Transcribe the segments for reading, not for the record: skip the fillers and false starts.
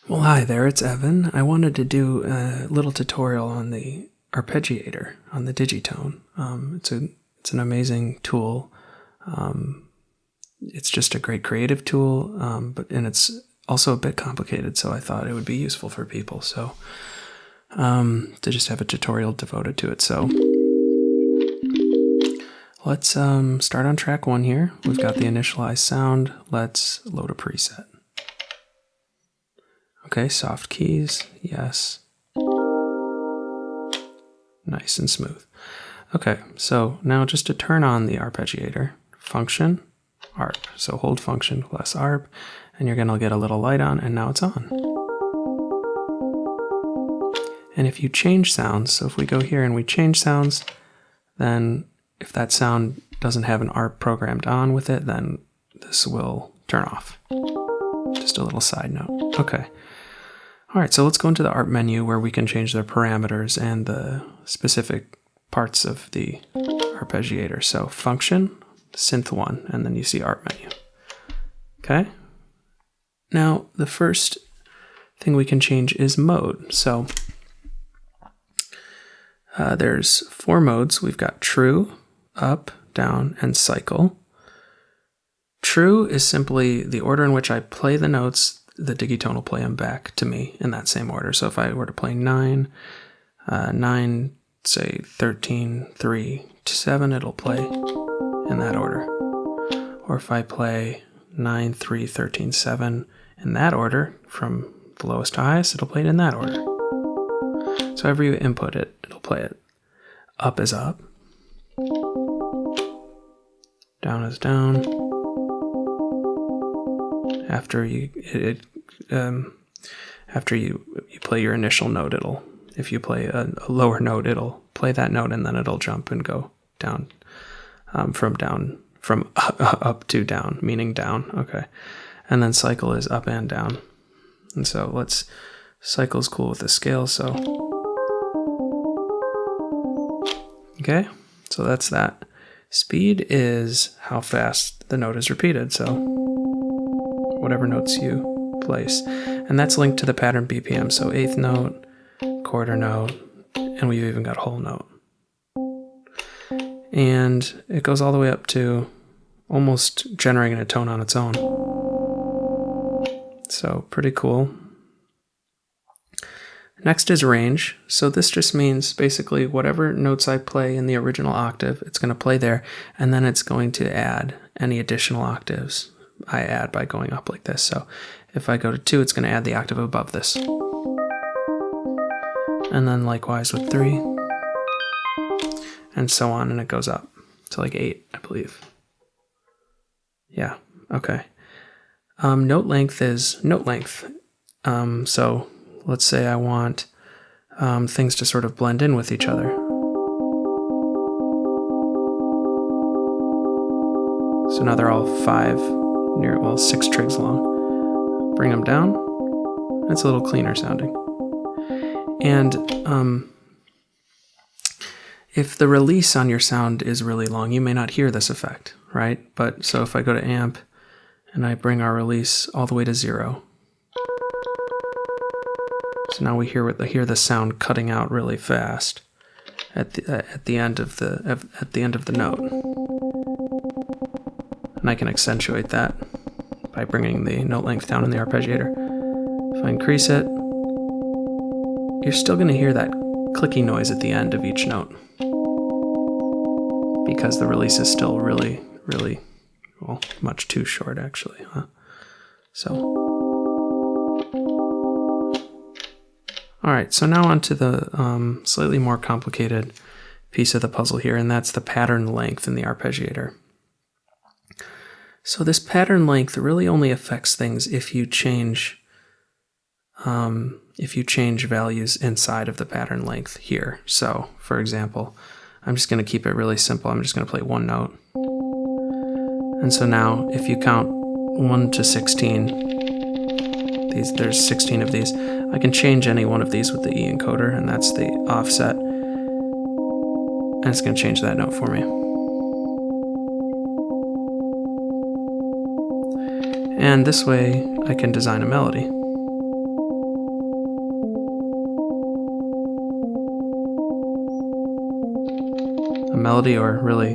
Well, hi there, it's Evan. I wanted to do a little tutorial on the arpeggiator on the Digitone. It's an amazing tool. It's just a great creative tool, and it's also a bit complicated, so I thought it would be useful for people. So to just have a tutorial devoted to it. So let's start on track 1 here. We've got the initialized sound. Let's load a preset. Okay, soft keys, yes. Nice and smooth. Okay, so now just to turn on the arpeggiator, function, arp. So hold function plus arp, and you're gonna get a little light on, and now it's on. And if you change sounds, so if we go here and we change sounds, then if that sound doesn't have an arp programmed on with it, then this will turn off. Just a little side note. Okay. All right, so let's go into the Arp menu where we can change the parameters and the specific parts of the arpeggiator. So function, synth 1, and then you see Arp menu. Okay. Now, the first thing we can change is mode. So there's 4 modes. We've got true, up, down, and cycle. True is simply the order in which I play the notes. The Digitone will play them back to me in that same order. So if I were to play 9, say 13, 3, 7, it'll play in that order. Or if I play 9, 3, 13, 7 in that order, from the lowest to highest, it'll play it in that order. So however you input it, it'll play it. Up is up. Down is down. After you play your initial note, if you play a lower note, it'll play that note, and then it'll jump and go down, from up to down, meaning down. Okay, and then cycle is up and down, and so cycle is cool with the scale. So okay, so that's that. Speed is how fast the note is repeated. So whatever notes you place. And that's linked to the pattern BPM. So 8th note, quarter note, and we've even got whole note. And it goes all the way up to almost generating a tone on its own. So pretty cool. Next is range. So this just means basically whatever notes I play in the original octave, it's going to play there, and then it's going to add any additional octaves I add by going up like this. So if I go to 2, it's going to add the octave above this. And then likewise with 3. And so on, and it goes up to like 8, I believe. Yeah, okay. Note length is note length. So let's say I want things to sort of blend in with each other. So now they're all 6 trigs long. Bring them down. It's a little cleaner sounding. And if the release on your sound is really long, you may not hear this effect, right? But so if I go to amp and I bring our release all the way to 0, so now we hear the sound cutting out really fast at the end of the note. And I can accentuate that by bringing the note length down in the arpeggiator. If I increase it, you're still going to hear that clicky noise at the end of each note, because the release is still really, really, well, much too short actually, huh? So, all right, so now on to the slightly more complicated piece of the puzzle here, and that's the pattern length in the arpeggiator. So this pattern length really only affects things if you change values inside of the pattern length here. So, for example, I'm just going to keep it really simple. I'm just going to play 1 note. And so now, if you count 1 to 16, there's 16 of these. I can change any one of these with the E encoder, and that's the offset. And it's going to change that note for me. And this way I can design a melody. melody or really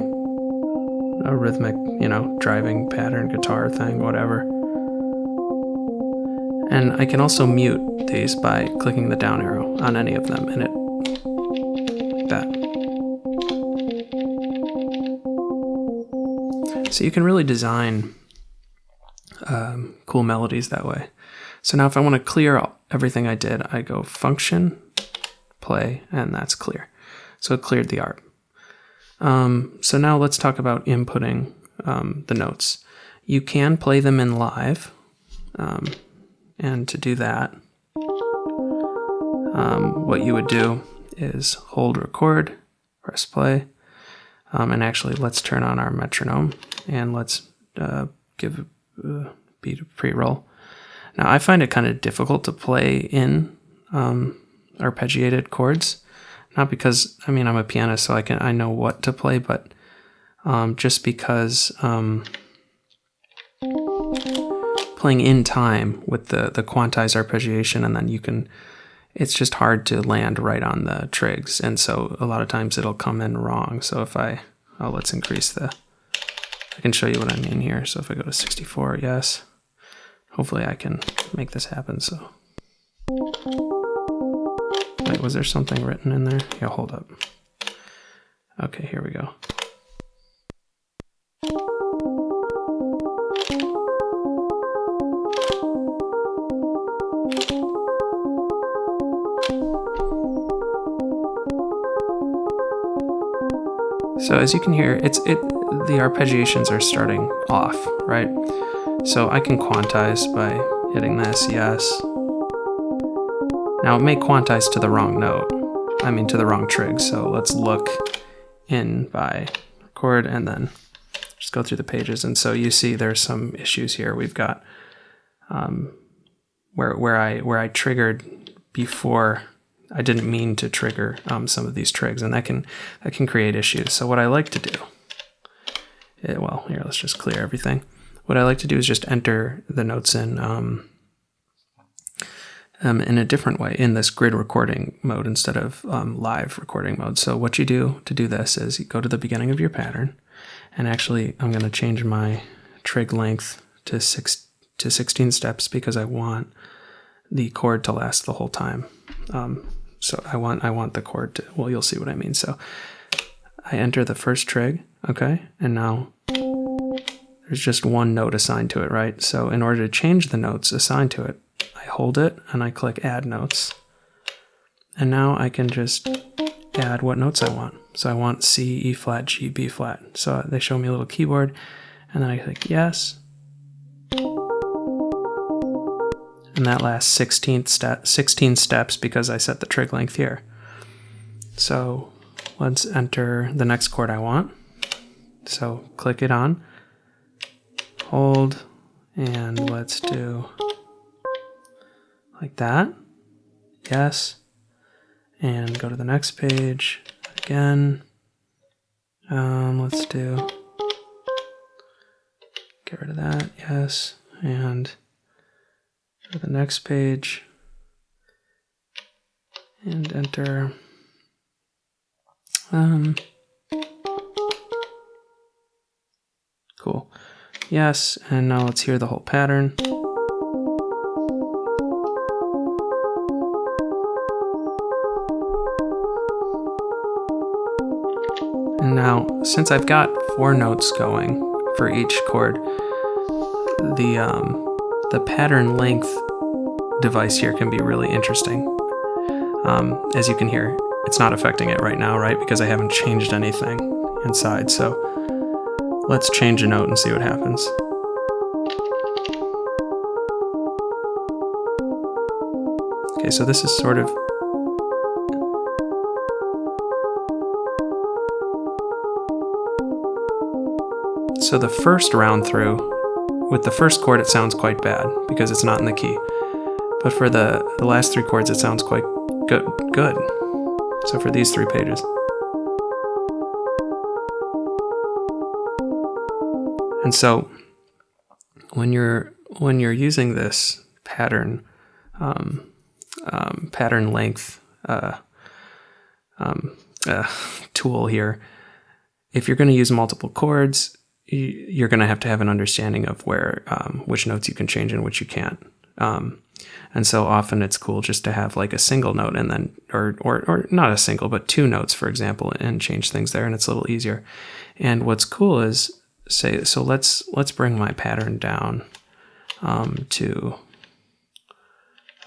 a rhythmic, driving pattern, guitar thing, whatever. And I can also mute these by clicking the down arrow on any of them, and it like that. So you can really design cool melodies that way. So now if I want to clear everything I did, I go Function, Play, and that's clear. So it cleared the ARP. So now let's talk about inputting the notes. You can play them in live, and to do that, what you would do is hold record, press play, and actually let's turn on our metronome and let's give a beat a pre-roll. Now I find it kind of difficult to play in arpeggiated chords. Not because, I'm a pianist, so I know what to play, but just because playing in time with the quantized arpeggiation, and then it's just hard to land right on the trigs, and so a lot of times it'll come in wrong. So if let's increase I can show you what I mean here. So if I go to 64, yes, hopefully I can make this happen, so. Wait, was there something written in there? Yeah, hold up. Okay, here we go. So as you can hear, the arpeggiations are starting off, right? So I can quantize by hitting this, yes. Now it may quantize to the wrong note, to the wrong trig, so let's look in by record and then just go through the pages. And so you see there's some issues here. We've got where I triggered before I didn't mean to trigger some of these trigs, and that can create issues. So what I like to do, here, let's just clear everything. What I like to do is just enter the notes in a different way, in this grid recording mode instead of live recording mode. So what you do to do this is you go to the beginning of your pattern, and actually I'm going to change my trig length to 16 steps because I want the chord to last the whole time. So I want the chord to, well, you'll see what I mean. So I enter the first trig, okay, and now there's just one note assigned to it, right? So in order to change the notes assigned to it, I hold it and I click Add Notes. And now I can just add what notes I want. So I want C, E flat, G, B flat. So they show me a little keyboard, and then I click Yes. And that lasts 16 steps because I set the trig length here. So let's enter the next chord I want. So click it on, hold, and let's do like that. Yes. And go to the next page again. Let's do, get rid of that. Yes. And go to the next page and enter cool. Yes, and now let's hear the whole pattern. And now, since I've got 4 notes going for each chord, the pattern length device here can be really interesting. As you can hear, it's not affecting it right now, right? Because I haven't changed anything inside. So let's change a note and see what happens. Okay, so this is sort of, so the first round through, with the first chord it sounds quite bad because it's not in the key. But for the last 3 chords it sounds quite good. So for these 3 pages. And so when you're using this pattern pattern length tool here, if you're going to use multiple chords, you're going to have an understanding of where which notes you can change and which you can't. And so often it's cool just to have like a single note and then, or not a single, but 2 notes, for example, and change things there, and it's a little easier. And what's cool is, so let's bring my pattern down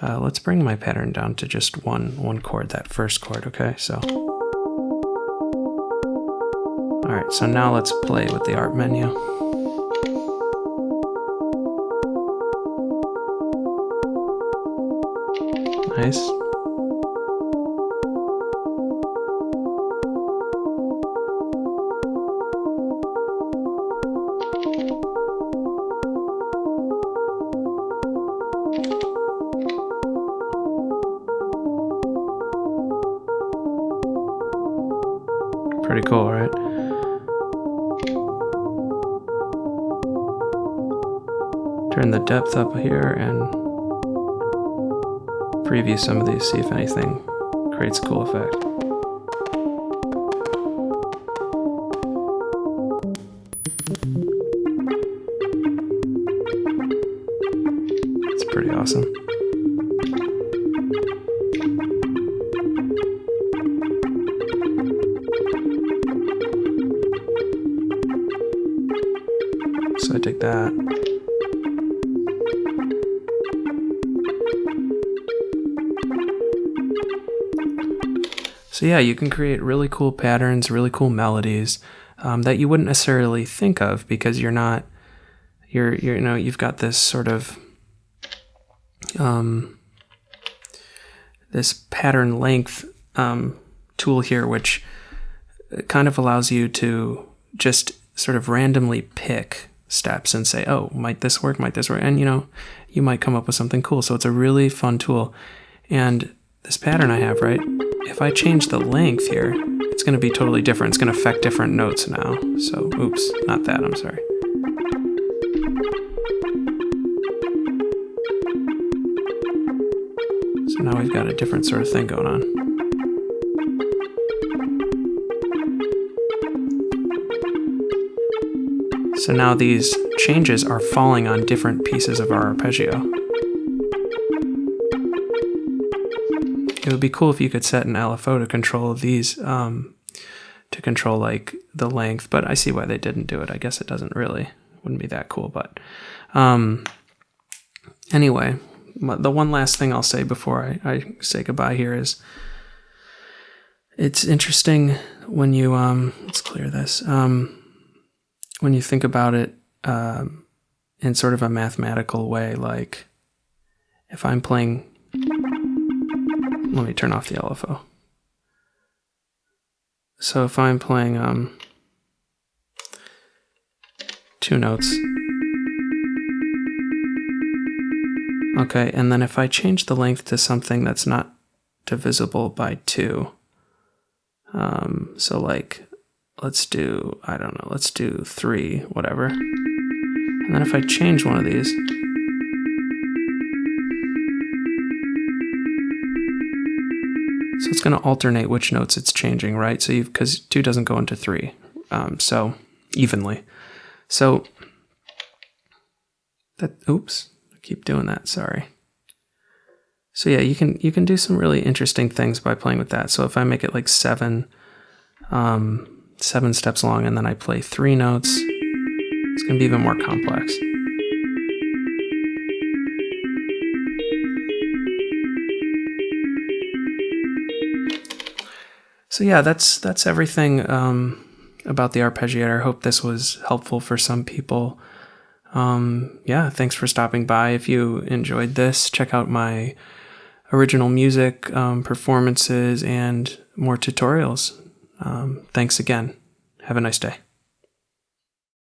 let's bring my pattern down to just one chord, that first chord, okay? So, all right, so now let's play with the Arp menu. Nice. Pretty cool, right? Turn the depth up here and preview some of these, see if anything creates a cool effect. It's pretty awesome. So I dig that. So yeah, you can create really cool patterns, really cool melodies that you wouldn't necessarily think of because you've got this sort of this pattern length tool here, which kind of allows you to just sort of randomly pick steps and say, oh, might this work, and you might come up with something cool. So it's a really fun tool. And this pattern I have, right, if I change the length here, it's going to be totally different. It's going to affect different notes now. So, oops, not that, I'm sorry. So now we've got a different sort of thing going on. So now these changes are falling on different pieces of our arpeggio. It would be cool if you could set an LFO to control these, to control like the length, but I see why they didn't do it. I guess it wouldn't be that cool, but anyway, the one last thing I'll say before I say goodbye here is, it's interesting when you, let's clear this, when you think about it in sort of a mathematical way, like if I'm playing, let me turn off the LFO. So if I'm playing 2 notes, okay, and then if I change the length to something that's not divisible by 2, so like, let's do, I don't know, let's do 3, whatever. And then if I change one of these, so it's going to alternate which notes it's changing, right? So because 2 doesn't go into 3, so evenly. So that, oops, I keep doing that, sorry. So yeah, you can do some really interesting things by playing with that. So if I make it like 7 steps long and then I play 3 notes, it's going to be even more complex. So yeah, that's everything about the arpeggiator. I hope this was helpful for some people. Yeah, thanks for stopping by. If you enjoyed this, check out my original music, performances, and more tutorials. Thanks again. Have a nice day.